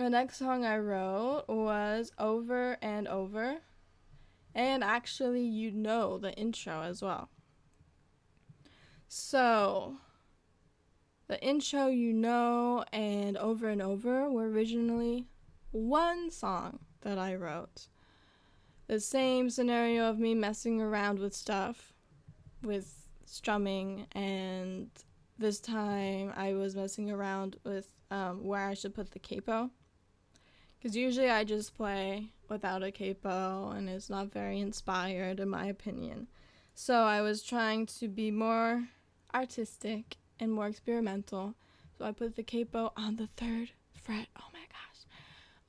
The next song I wrote was Over and Over. And actually, you know the intro as well. So, the intro, you know, and Over were originally one song that I wrote. The same scenario of me messing around with stuff, with strumming, and this time I was messing around with where I should put the capo. Because usually I just play without a capo, and it's not very inspired in my opinion. So I was trying to be more artistic and more experimental. So I put the capo on the 3rd fret. Oh my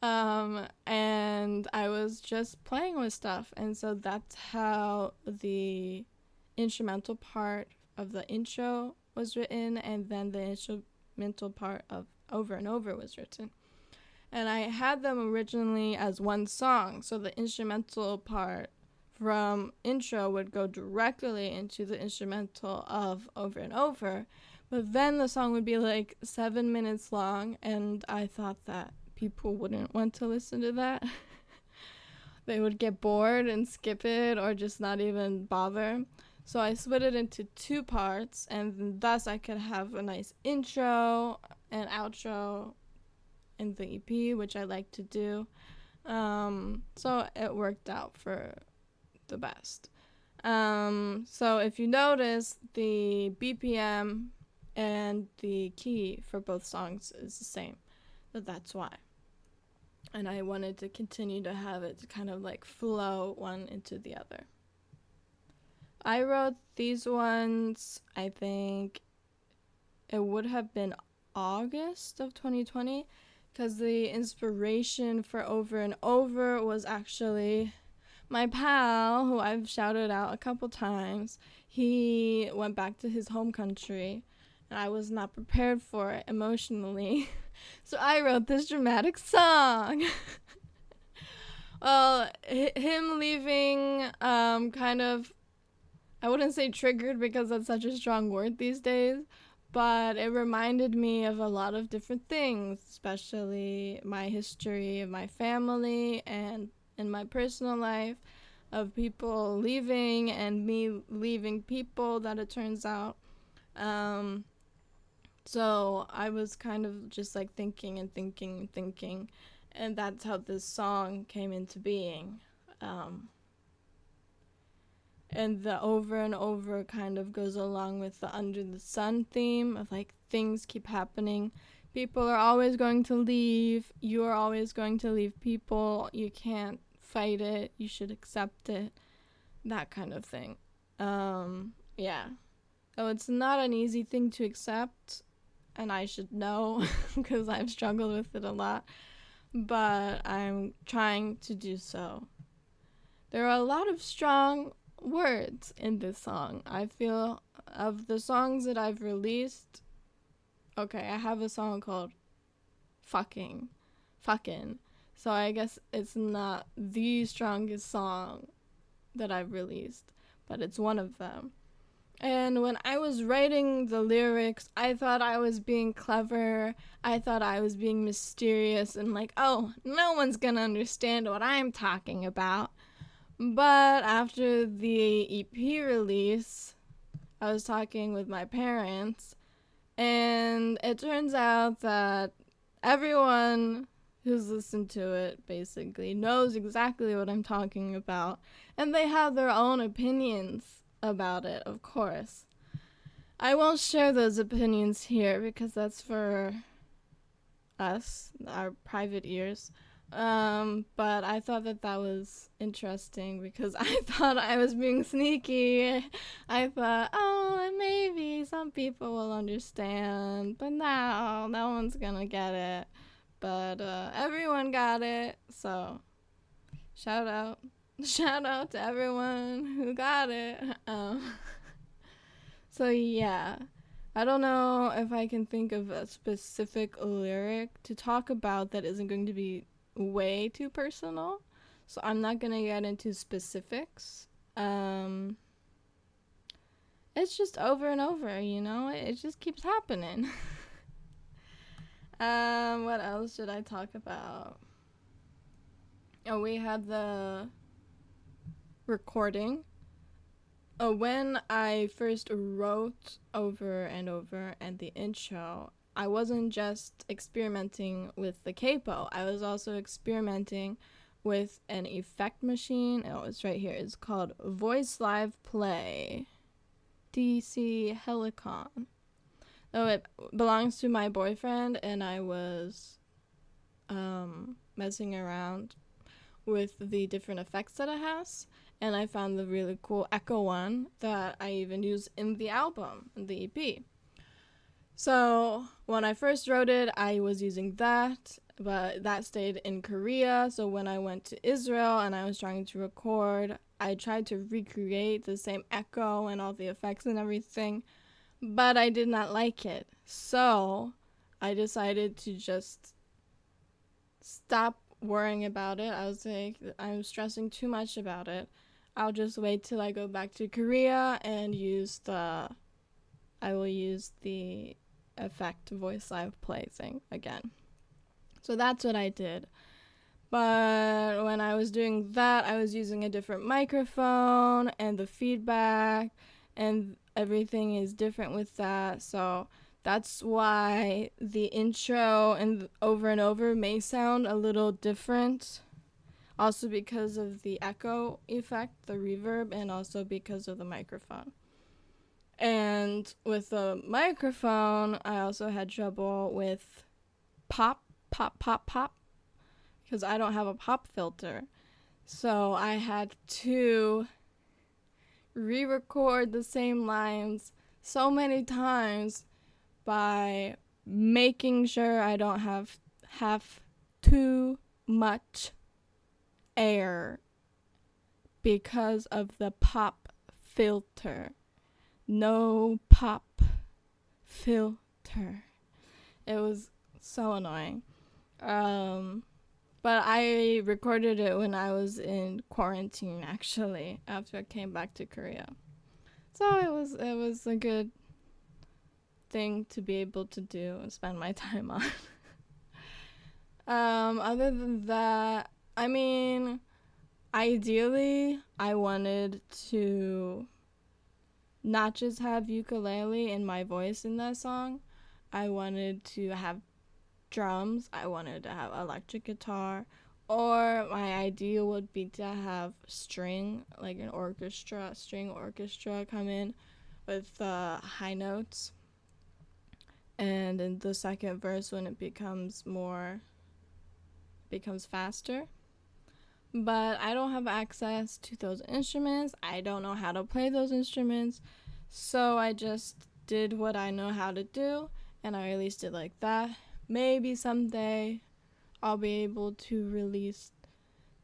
gosh. And I was just playing with stuff. And so that's how the instrumental part of the intro was written, and then the instrumental part of Over and Over was written. And I had them originally as one song, so the instrumental part from intro would go directly into the instrumental of Over and Over, but then the song would be like 7 minutes long, and I thought that people wouldn't want to listen to that. They would get bored and skip it or just not even bother. So I split it into 2 parts, and thus I could have a nice intro and outro in the EP, which I like to do. So it worked out for the best. So if you notice, the BPM and the key for both songs is the same. So that's why. And I wanted to continue to have it to kind of like flow one into the other. I wrote these ones, I think it would have been August of 2020, because the inspiration for Over and Over was actually my pal, who I've shouted out a couple times. He went back to his home country, and I was not prepared for it emotionally. So I wrote this dramatic song. Well, him leaving kind of, I wouldn't say triggered because that's such a strong word these days, but it reminded me of a lot of different things, especially my history of my family and in my personal life, of people leaving and me leaving people that it turns out. So I was kind of just like thinking, and that's how this song came into being. And the Over and Over kind of goes along with the Under the Sun theme of like things keep happening. People are always going to leave. You are always going to leave people. You can't fight it. You should accept it. That kind of thing. Yeah. So it's not an easy thing to accept, and I should know because I've struggled with it a lot. But I'm trying to do so. There are a lot of strong words in this song. I feel of the songs that I've released, okay, I have a song called Fucking. So I guess it's not the strongest song that I've released, but it's one of them. And when I was writing the lyrics, I thought I was being clever. I thought I was being mysterious and like, oh, no one's gonna understand what I'm talking about. But after the EP release, I was talking with my parents, and it turns out that everyone who's listened to it basically knows exactly what I'm talking about, and they have their own opinions about it, of course. I won't share those opinions here because that's for us, our private ears. But I thought that was interesting because I thought I was being sneaky. I thought, oh, maybe some people will understand, but no one's gonna get it. But everyone got it, so shout out to everyone who got it. So yeah, I don't know if I can think of a specific lyric to talk about that isn't going to be way too personal, so I'm not gonna get into specifics. It's just over and over, it just keeps happening. What else should I talk about? Oh, we had the recording. When I first wrote Over and Over and the intro, I wasn't just experimenting with the capo. I was also experimenting with an effect machine. Oh, it's right here. It's called Voice Live Play. DC Helicon. Oh, it belongs to my boyfriend, and I was messing around with the different effects that it has, and I found the really cool echo one that I even use in the album, in the EP. So when I first wrote it, I was using that, but that stayed in Korea. So when I went to Israel and I was trying to record, I tried to recreate the same echo and all the effects and everything, but I did not like it. So I decided to just stop worrying about it. I was like, I'm stressing too much about it. I'll just wait till I go back to Korea and I will use the effect Voice Live Play thing again. So that's what I did. But when I was doing that, I was using a different microphone, and the feedback and everything is different with that. So that's why the intro and Over and Over may sound a little different. Also because of the echo effect, the reverb, and also because of the microphone. And with the microphone, I also had trouble with pop, because I don't have a pop filter. So I had to re-record the same lines so many times by making sure I don't have too much air because of the pop filter. No pop filter. It was so annoying. But I recorded it when I was in quarantine, actually, after I came back to Korea. So it was a good thing to be able to do and spend my time on. Other than that, I mean, ideally, I wanted to not just have ukulele and my voice in that song. I wanted to have drums. I wanted to have electric guitar. Or my ideal would be to have string, like an orchestra, string orchestra come in with high notes. And in the second verse, when it becomes faster. But I don't have access to those instruments. I don't know how to play those instruments. So I just did what I know how to do, and I released it like that. Maybe someday I'll be able to release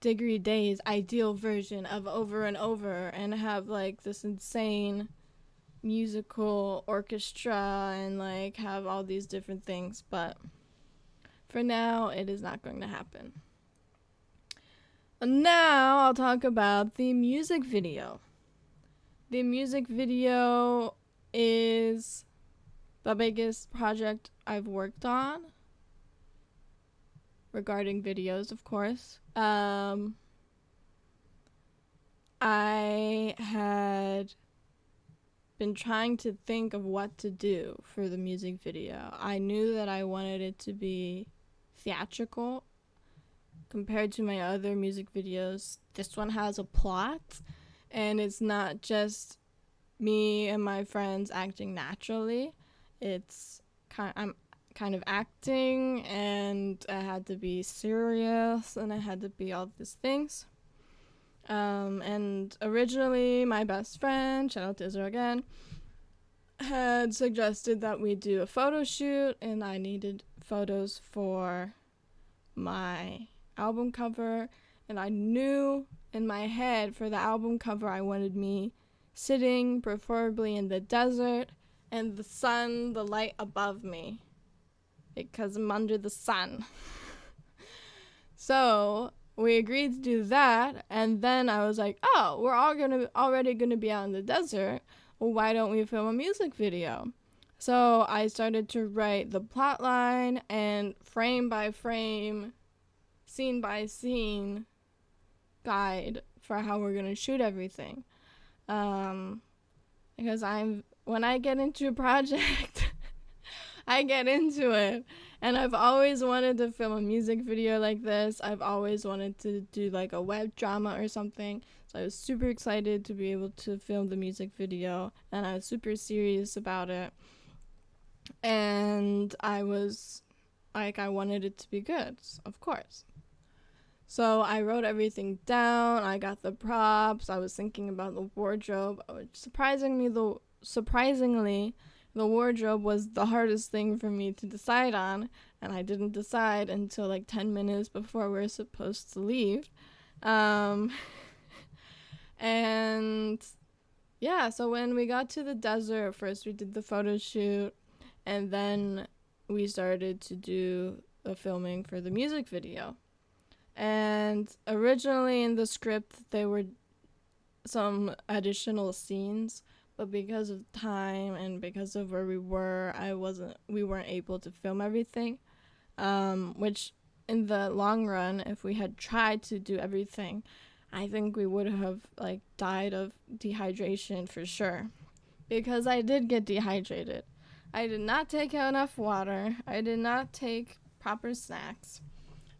Degree Day's ideal version of Over and Over and have like this insane musical orchestra and like have all these different things, but for now it is not going to happen. And now I'll talk about the music video. The music video is the biggest project I've worked on regarding videos, of course. I had been trying to think of what to do for the music video. I knew that I wanted it to be theatrical compared to my other music videos. This one has a plot, and it's not just me and my friends acting naturally. I'm kind of acting, and I had to be serious, and I had to be all these things. And originally, my best friend, shout out to Israel again, had suggested that we do a photo shoot, and I needed photos for my album cover, and I knew in my head for the album cover I wanted me sitting preferably in the desert and the sun, the light above me, because I'm under the sun. So we agreed to do that, and then I was like, oh, we're already gonna be out in the desert. Well, why don't we film a music video? So I started to write the plot line and frame by frame, scene by scene guide for how we're going to shoot everything. Because when I get into a project, I get into it. And I've always wanted to film a music video like this. I've always wanted to do like a web drama or something. So I was super excited to be able to film the music video, and I was super serious about it. And I was like, I wanted it to be good, of course. So I wrote everything down. I got the props. I was thinking about the wardrobe. Surprisingly, the wardrobe was the hardest thing for me to decide on, and I didn't decide until like 10 minutes before we were supposed to leave. And yeah, so when we got to the desert, first we did the photo shoot, and then we started to do the filming for the music video. And originally in the script, there were some additional scenes, but because of time and because of where we were, we weren't able to film everything. Which in the long run, if we had tried to do everything, I think we would have like died of dehydration for sure. Because I did get dehydrated. I did not take enough water. I did not take proper snacks.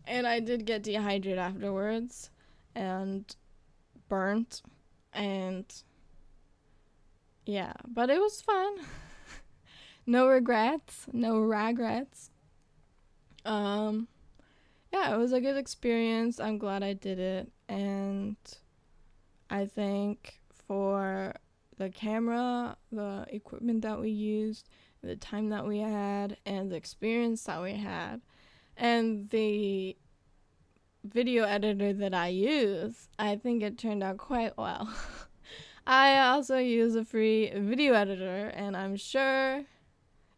And I did get dehydrated afterwards and burnt. And yeah, but it was fun. No regrets. No regrets. Yeah, it was a good experience. I'm glad I did it. And I think for the camera, the equipment that we used, the time that we had, and the experience that we had, and the video editor that I use, I think it turned out quite well. I also use a free video editor, and I'm sure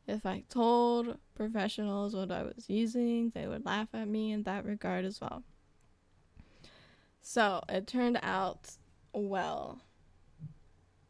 if I told professionals what I was using, they would laugh at me in that regard as well. So it turned out well.